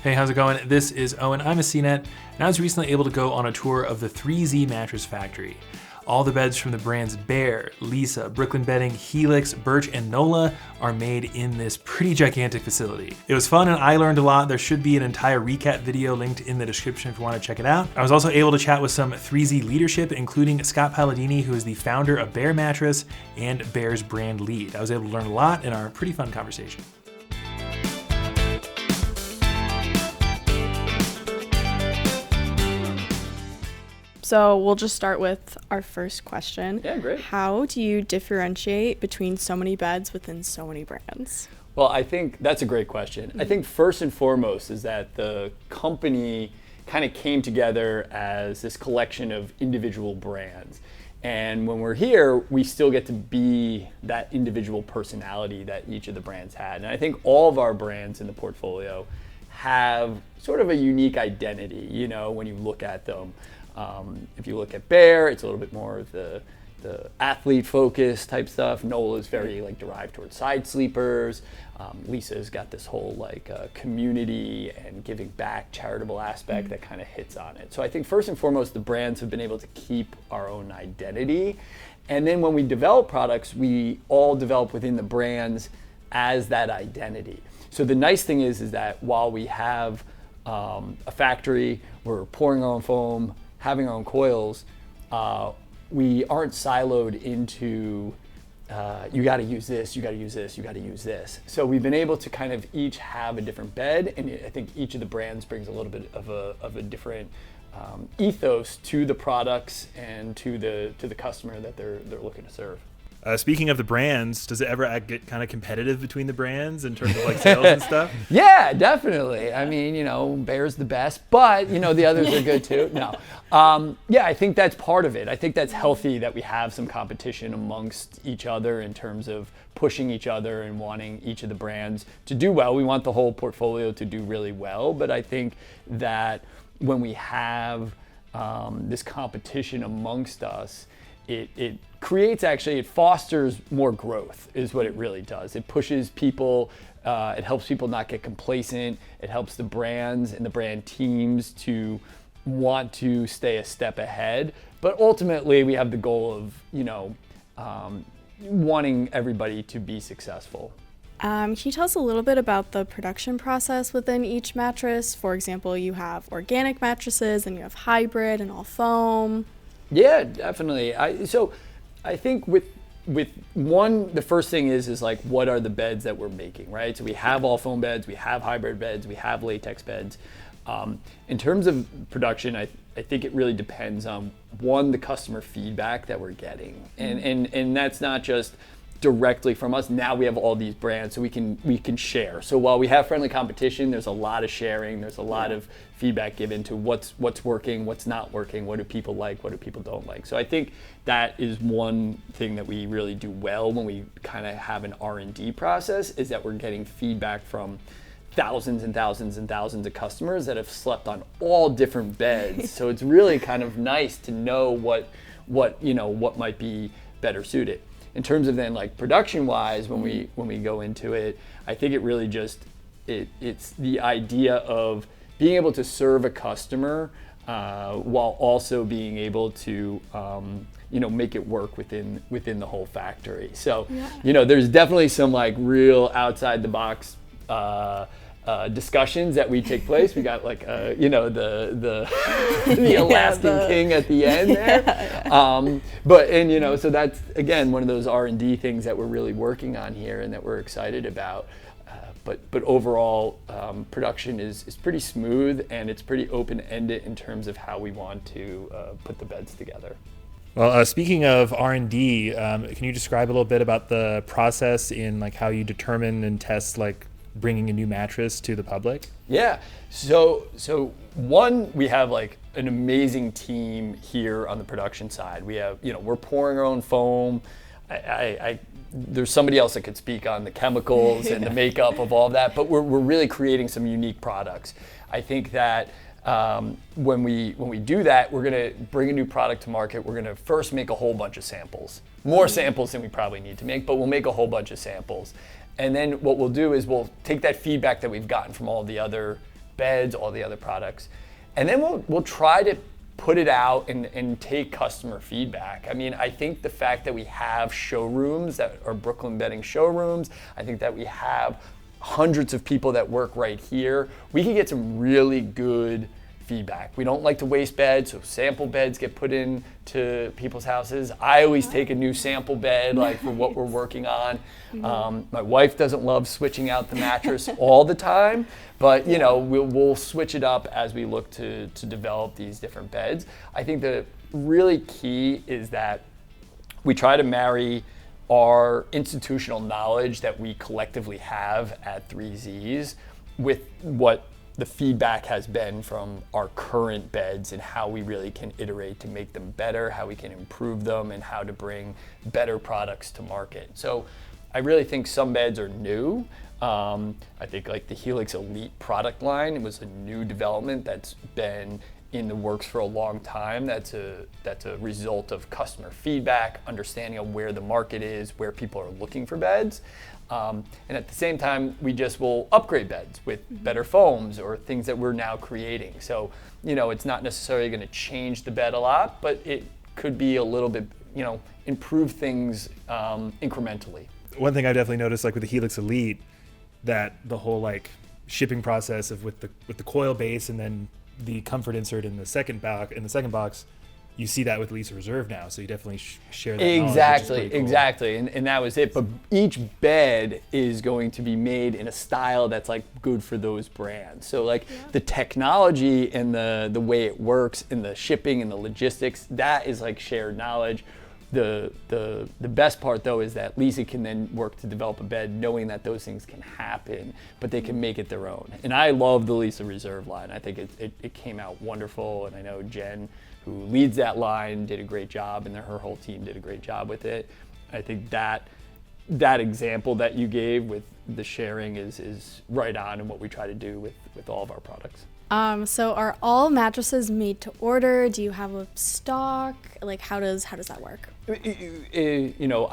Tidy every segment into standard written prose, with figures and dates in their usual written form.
Hey, how's it going? This is Owen. I'm a CNET, and I was recently able to go on a tour of the 3Z mattress factory. All the beds from the brands Bear, Lisa, Brooklyn Bedding, Helix, Birch, and Nola are made in this pretty gigantic facility. It was fun and I learned a lot. There should be an entire recap video linked in the description if you want to check it out. I was also able to chat with some 3Z leadership, including Scott Paladini, who is the founder of Bear Mattress and Bear's brand lead. I was able to learn a lot in our pretty fun conversation. So we'll just start with our first question. Yeah, great. How do you differentiate between so many beds within so many brands? Well, I think that's a great question. I think first and foremost is that the company kind of came together as this collection of individual brands. And when we're here, we still get to be that individual personality that each of the brands had. And I think all of our brands in the portfolio have sort of a unique identity, you know, when you look at them. If you look at Bear, it's a little bit more of the athlete focused type stuff. Nola is very like derived towards side sleepers. Lisa's got this whole like community and giving back charitable aspect that kind of hits on it. So I think first and foremost, the brands have been able to keep our own identity. And then when we develop products, we all develop within the brands as that identity. So the nice thing is that while we have a factory, we're pouring our own foam, having our own coils, we aren't siloed into you got to use this, you got to use this, you got to use this. So we've been able to kind of each have a different bed, and I think each of the brands brings a little bit of a different ethos to the products and to the customer that they're looking to serve. Speaking of the brands, does it ever get kind of competitive between the brands in terms of like sales and stuff? Yeah, definitely. I mean, you know, Bear's the best, but you know, the others are good too. No. Yeah, I think that's part of it. I think that's healthy that we have some competition amongst each other in terms of pushing each other and wanting each of the brands to do well. We want the whole portfolio to do really well, but I think that when we have this competition amongst us, it creates, it fosters more growth is what it really does. It pushes people, it helps people not get complacent. It helps the brands and the brand teams to want to stay a step ahead. But ultimately we have the goal of, you know, wanting everybody to be successful. Can you tell us a little bit about the production process within each mattress? For example, you have organic mattresses and you have hybrid and all foam. Yeah, definitely. So I think with one, the first thing is like, what are the beds that we're making, right? So we have all foam beds, we have hybrid beds, we have latex beds. In terms of production, I think it really depends on, one, the customer feedback that we're getting. And that's not just directly from us. Now we have all these brands, so we can share. So while we have friendly competition, there's a lot of sharing. There's a lot of feedback given to what's working, what's not working, what do people like, what do people don't like. So I think that is one thing that we really do well when we kind of have an R&D process, is that we're getting feedback from thousands and thousands and thousands of customers that have slept on all different beds. So it's really kind of nice to know what might be better suited. In terms of then like production wise, when we go into it, I think it really just it's the idea of being able to serve a customer while also being able to make it work within the whole factory. So there's definitely some like real outside the box discussions that we take place. We got like the Alaskan King at the end there. So that's again one of those R&D things that we're really working on here and that we're excited about. But overall, production is pretty smooth and it's pretty open-ended in terms of how we want to put the beds together. Well, speaking of R&D, can you describe a little bit about the process in like how you determine and test like bringing a new mattress to the public? Yeah. So one, we have like an amazing team here on the production side. We have, we're pouring our own foam. There's somebody else that could speak on the chemicals and the makeup of all of that, but we're really creating some unique products. I think that when we do that, we're gonna bring a new product to market. We're gonna first make a whole bunch of samples, more samples than we probably need to make, but we'll make a whole bunch of samples. And then what we'll do is we'll take that feedback that we've gotten from all the other beds, all the other products. And then we'll try to put it out and take customer feedback. I mean, I think the fact that we have showrooms that are Brooklyn Bedding showrooms, I think that we have hundreds of people that work right here, we can get some really good feedback. We don't like to waste beds, so sample beds get put in to people's houses. I always take a new sample bed, like for what we're working on. My wife doesn't love switching out the mattress all the time, but you know, we'll switch it up as we look to develop these different beds. I think the really key is that we try to marry our institutional knowledge that we collectively have at 3Zs with what the feedback has been from our current beds and how we really can iterate to make them better, how we can improve them, and how to bring better products to market. So I really think some beds are new. I think like the Helix Elite product line was a new development that's been in the works for a long time. That's a result of customer feedback, understanding of where the market is, where people are looking for beds. And at the same time, we just will upgrade beds with better foams or things that we're now creating. So, you know, it's not necessarily going to change the bed a lot, but it could be a little bit, you know, improve things incrementally. One thing I definitely noticed, like with the Helix Elite, that the whole like shipping process of with the coil base and then the comfort insert in the second box, you see that with Lisa Reserve now, so you definitely share that knowledge, Exactly, and that was it. But each bed is going to be made in a style that's like good for those brands. So like the technology and the way it works and the shipping and the logistics, that is like shared knowledge. The best part though is that Lisa can then work to develop a bed knowing that those things can happen, but they can make it their own. And I love the Lisa Reserve line. I think it came out wonderful, and I know Jen, who leads that line, did a great job, and her whole team did a great job with it. I think that example that you gave with the sharing is right on in what we try to do with all of our products. So are all mattresses made to order? Do you have a stock? Like how does that work? You know,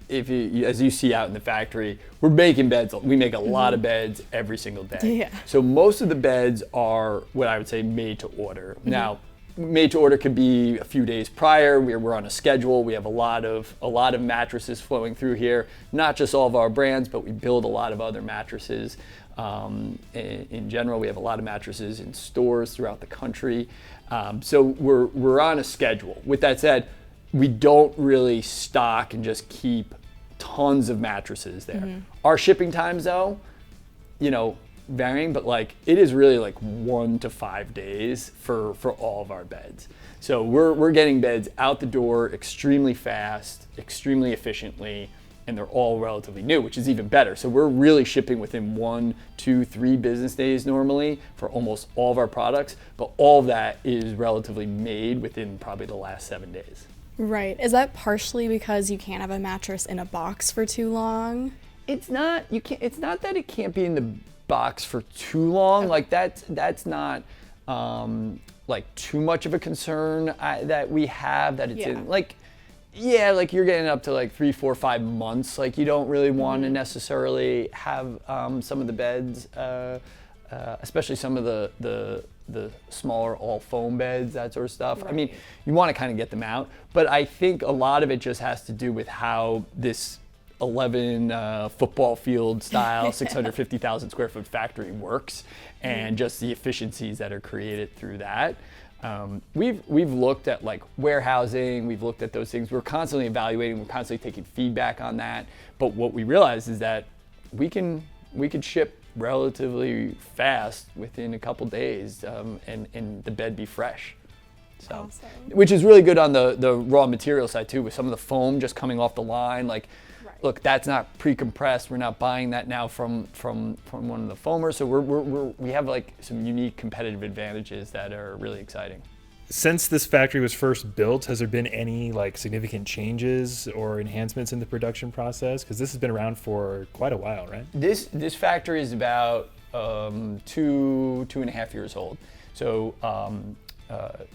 as you see out in the factory, we're making beds. We make a lot of beds every single day. Yeah. So most of the beds are what I would say made to order. Now, made to order could be a few days prior. We're on a schedule. We have a lot of mattresses flowing through here. Not just all of our brands, but we build a lot of other mattresses. In general, we have a lot of mattresses in stores throughout the country. So we're on a schedule. With that said, we don't really stock and just keep tons of mattresses there. Our shipping times though, you know, varying, but like it is really like 1 to 5 days for all of our beds. So we're getting beds out the door extremely fast, extremely efficiently, and they're all relatively new, which is even better. So we're really shipping within 1, 2, 3 business days normally for almost all of our products, but all of that is relatively made within probably the last 7 days. Right. Is that partially because you can't have a mattress in a box for too long? It's not that it can't be in the box for too long. Like that's not like too much of a concern that we have, that it's in like, like you're getting up to like 3, 4, 5 months. Like you don't really want to necessarily have some of the beds, especially some of the smaller all foam beds, that sort of stuff. Right. I mean, you want to kind of get them out, but I think a lot of it just has to do with how this 11 football field style 650,000 square foot factory works, and just the efficiencies that are created through that. We've looked at like warehousing, we've looked at those things. We're constantly evaluating, we're constantly taking feedback on that. But what we realize is that we could ship relatively fast within a couple days, and the bed be fresh. So, awesome. Which is really good on the raw material side too, with some of the foam just coming off the line. Like, look, that's not pre-compressed. We're not buying that now from one of the foamers. So we have like some unique competitive advantages that are really exciting. Since this factory was first built, has there been any like significant changes or enhancements in the production process? Because this has been around for quite a while, right? This factory is about 2.5 years old. So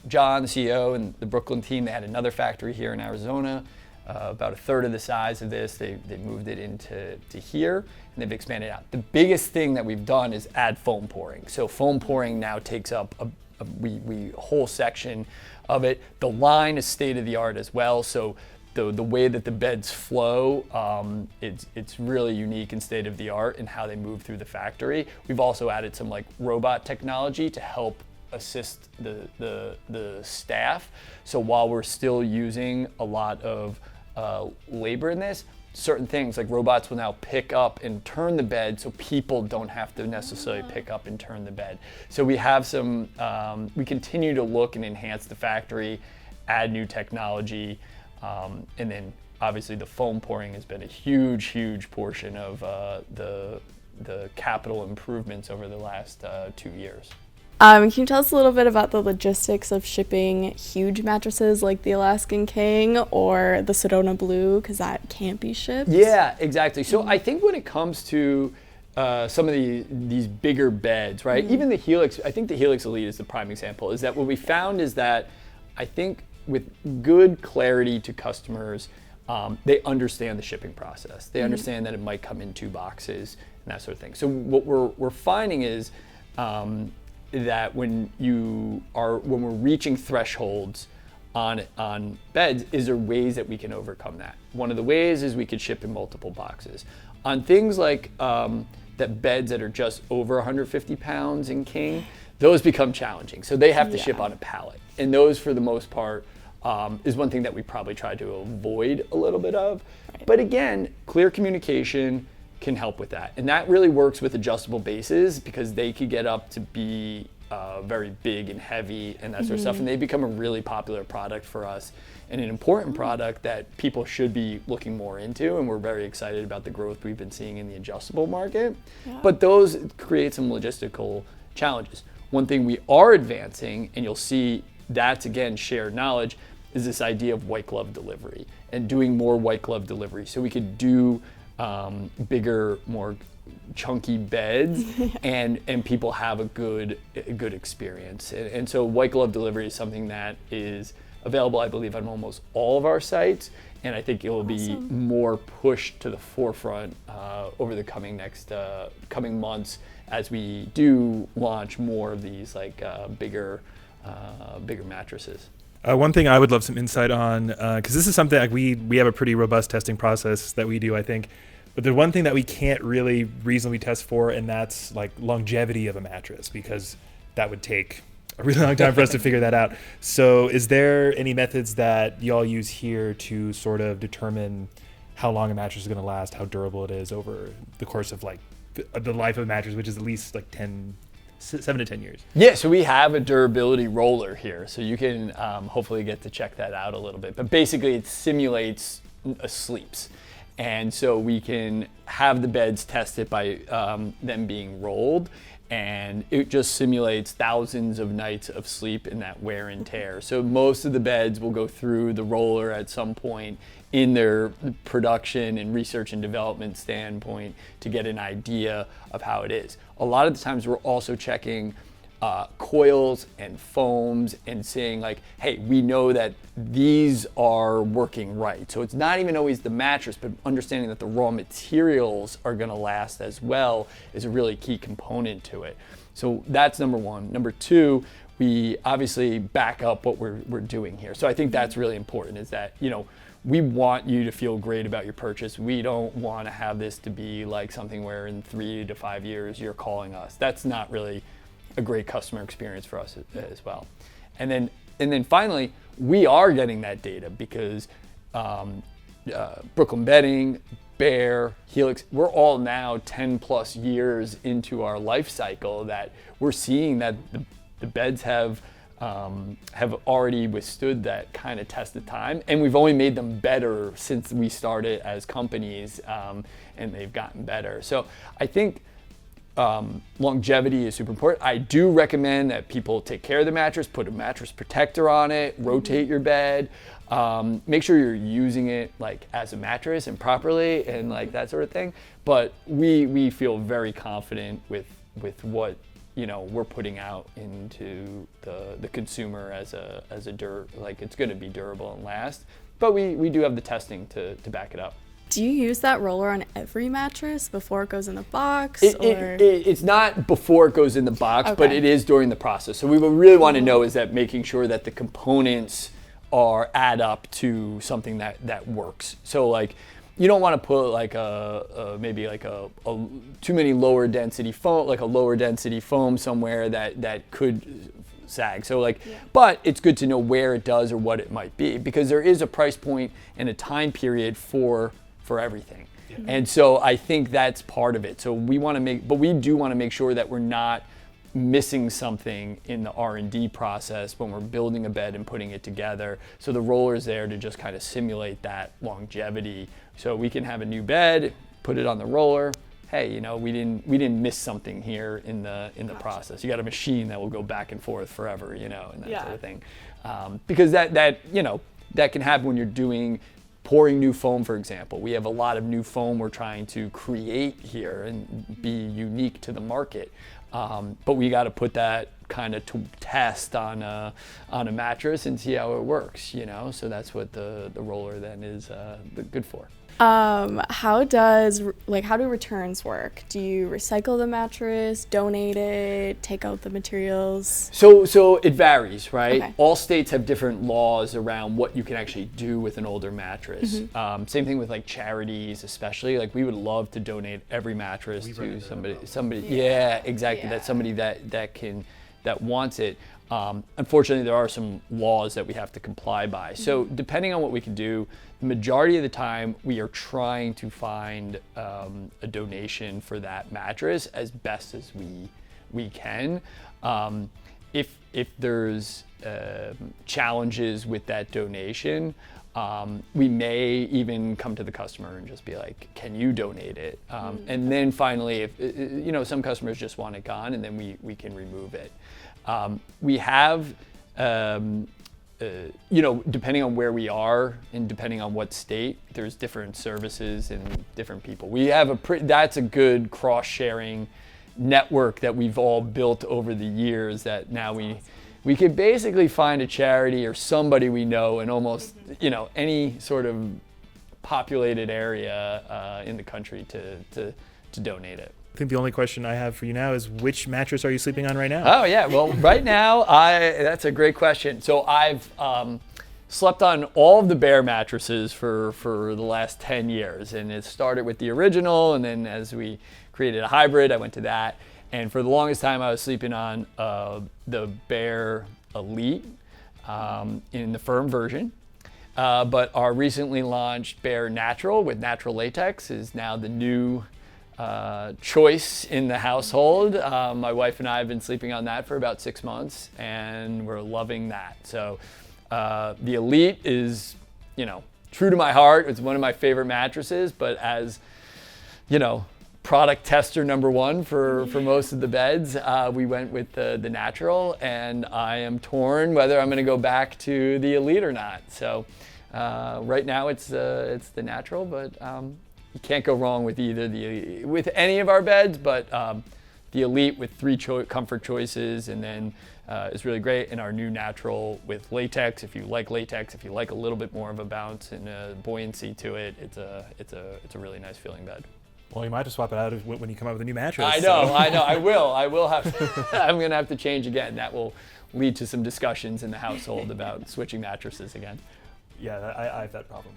John, the CEO, and the Brooklyn team, they had another factory here in Arizona. about a third of the size of this. They moved it into here, and they've expanded out. The biggest thing that we've done is add foam pouring. So foam pouring now takes up a whole section of it. The line is state of the art as well. So the way that the beds flow, it's really unique and state of the art in how they move through the factory. We've also added some like robot technology to help assist the staff. So while we're still using a lot of labor in this, certain things like robots will now pick up and turn the bed so people don't have to necessarily pick up and turn the bed. So we have some, we continue to look and enhance the factory, add new technology, and then obviously the foam pouring has been a huge portion of the capital improvements over the last 2 years. Can you tell us a little bit about the logistics of shipping huge mattresses like the Alaskan King or the Sedona Blue, because that can't be shipped? Yeah, exactly. So I think when it comes to some of these bigger beds, right? Even the Helix, I think the Helix Elite is the prime example, is that what we found is that I think with good clarity to customers, they understand the shipping process. They understand that it might come in 2 boxes and that sort of thing. So what we're finding is that when we're reaching thresholds on beds, is there ways that we can overcome that? One of the ways is we could ship in multiple boxes. On things like that beds that are just over 150 pounds in king, those become challenging. So they have to ship on a pallet. And those, for the most part, is one thing that we probably try to avoid a little bit of. Right. But again, clear communication can help with that. And that really works with adjustable bases because they could get up to be very big and heavy and that sort of stuff. And they become a really popular product for us and an important product that people should be looking more into. And we're very excited about the growth we've been seeing in the adjustable market. Yeah. But those create some logistical challenges. One thing we are advancing, and you'll see that's again shared knowledge, is this idea of white glove delivery and doing more white glove delivery. So we could do bigger, more chunky beds, and people have a good experience. And so white glove delivery is something that is available, I believe, on almost all of our sites, and I think it will be more pushed to the forefront over the coming months as we do launch more of these like bigger mattresses. One thing I would love some insight on, because this is something like we have a pretty robust testing process that we do, I think. But the one thing that we can't really reasonably test for, and that's like longevity of a mattress, because that would take a really long time for us to figure that out. So is there any methods that y'all use here to sort of determine how long a mattress is going to last, how durable it is over the course of like the life of a mattress, which is at least like 7 to 10 years? Yeah, so we have a durability roller here, so you can hopefully get to check that out a little bit. But basically it simulates sleeps. And so we can have the beds tested by them being rolled, and it just simulates thousands of nights of sleep in that wear and tear. So most of the beds will go through the roller at some point in their production and research and development standpoint to get an idea of how it is. A lot of the times we're also checking coils and foams and saying like, hey, we know that these are working right. So it's not even always the mattress, but understanding that the raw materials are gonna last as well is a really key component to it. So that's number one. Number two, we obviously back up what we're doing here. So I think that's really important, is that, you know, we want you to feel great about your purchase. We don't want to have this to be like something where in 3 to 5 years you're calling us. That's not really a great customer experience for us as well. And then finally, we are getting that data because Brooklyn Bedding, Bear, Helix, we're all now 10 plus years into our life cycle that we're seeing that the beds have already withstood that kind of test of time, and we've only made them better since we started as companies, and they've gotten better. So I think longevity is super important. I do recommend that people take care of the mattress, put a mattress protector on it, rotate your bed, make sure you're using it like as a mattress and properly and like that sort of thing. But we feel very confident with what, you know, we're putting out into the consumer as like it's going to be durable and last. but we do have the testing to back it up. Do you use that roller on every mattress before it goes in the box? It's not before it goes in the box, Okay. but it is during the process. So we would really want to know is that making sure that the components add up to something that works. So like, you don't want to put like maybe like a too many lower density foam, like a lower density foam somewhere that could sag. So like, but it's good to know where it does or what it might be, because there is a price point and a time period for everything. And so I think that's part of it. So we do want to make sure that we're not missing something in the R&D process when we're building a bed and putting it together. So the roller is there to just kind of simulate that longevity. So we can have a new bed, put it on the roller. Hey, you know, we didn't miss something here in the process. You got a machine that will go back and forth forever, you know, and that sort of thing. Because that you know, that can happen when you're pouring new foam, for example. We have a lot of new foam we're trying to create here and be unique to the market. But we got to put that kind of to test on a mattress and see how it works, you know. So that's what the roller then is good for. How do returns work? Do you recycle the mattress, donate it, take out the materials? So it varies, right? Okay. All states have different laws around what you can actually do with an older mattress. Same thing with like charities, especially. Like we would love to donate every mattress to somebody. Yeah, exactly. Yeah. That's somebody that wants it. Unfortunately, there are some laws that we have to comply by. So depending on what we can do, the majority of the time we are trying to find a donation for that mattress as best as we can. If there's challenges with that donation, we may even come to the customer and just be like, can you donate it? And then finally, if you know, some customers just want it gone, and then we can remove it. We have, you know, depending on where we are and depending on what state, there's different services and different people. We have that's a good cross-sharing network that we've all built over the years, that now we could basically find a charity or somebody we know in almost, you know, any sort of populated area in the country to donate it. I think the only question I have for you now is, which mattress are you sleeping on right now? Oh yeah, well right now that's a great question. So I've slept on all of the Bear mattresses for the last 10 years, and it started with the original, and then as we created a hybrid, I went to that. And for the longest time, I was sleeping on the Bear Elite in the firm version. But our recently launched Bear Natural with natural latex is now the new choice in the household. My wife and I have been sleeping on that for about 6 months, and we're loving that. So the Elite is, you know, true to my heart. It's one of my favorite mattresses, but as, you know, product tester number one for most of the beds, we went with the natural, and I am torn whether I'm going to go back to the Elite or not. So right now it's the natural, but you can't go wrong with with any of our beds. But the Elite with 3 comfort choices, and then is really great. And our new natural with latex. If you like latex, if you like a little bit more of a bounce and a buoyancy to it, it's a really nice feeling bed. Well, you might have to swap it out when you come out with a new mattress. I know. I will have to. I'm going to have to change again. That will lead to some discussions in the household about switching mattresses again. Yeah, I have that problem.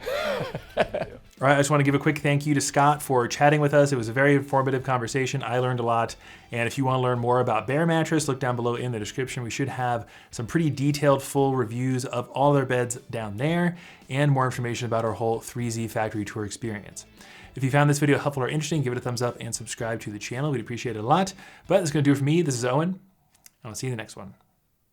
All right, I just want to give a quick thank you to Scott for chatting with us. It was a very informative conversation. I learned a lot. And if you want to learn more about Bear Mattress, look down below in the description. We should have some pretty detailed full reviews of all their beds down there, and more information about our whole 3Z factory tour experience. If you found this video helpful or interesting, give it a thumbs up and subscribe to the channel. We'd appreciate it a lot. But that's going to do it for me. This is Owen. I'll see you in the next one.